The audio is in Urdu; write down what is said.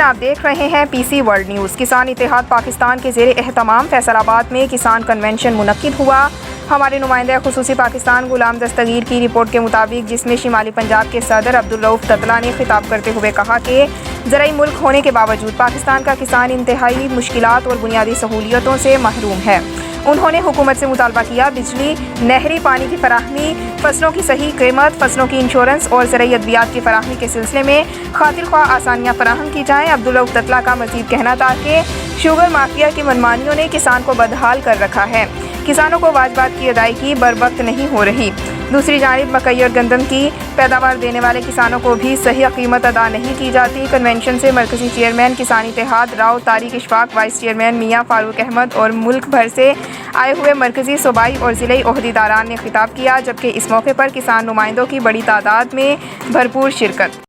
آپ دیکھ رہے ہیں PC ورلڈ نیوز۔ کسان اتحاد پاکستان کے زیر اہتمام فیصل آباد میں کسان کنونشن منعقد ہوا۔ ہمارے نمائندہ خصوصی پاکستان غلام دستگیر کی رپورٹ کے مطابق، جس میں شمالی پنجاب کے صدر عبدالرؤف تتلہ نے خطاب کرتے ہوئے کہا کہ زرعی ملک ہونے کے باوجود پاکستان کا کسان انتہائی مشکلات اور بنیادی سہولیتوں سے محروم ہے۔ انہوں نے حکومت سے مطالبہ کیا بجلی، نہری پانی کی فراہمی، فصلوں کی صحیح قیمت، فصلوں کی انشورنس اور زرعی ادویات کی فراہمی کے سلسلے میں خاطر خواہ آسانیاں فراہم کی جائیں۔ عبدالرؤف تتلہ کا مزید کہنا تھا کہ شوگر مافیا کی منمانیوں نے کسان کو بدحال کر رکھا ہے۔ کسانوں کو واجبات کی ادائیگی بروقت نہیں ہو رہی۔ دوسری جانب مکئی اور گندم کی پیداوار دینے والے کسانوں کو بھی صحیح قیمت ادا نہیں کی جاتی۔ کنونشن سے مرکزی چیئرمین کسان اتحاد راؤ طارق اشفاق، وائس چیئرمین میاں فاروق احمد اور ملک بھر سے آئے ہوئے مرکزی، صوبائی اور ضلعی عہدیداران نے خطاب کیا، جبکہ اس موقع پر کسان نمائندوں کی بڑی تعداد میں بھرپور شرکت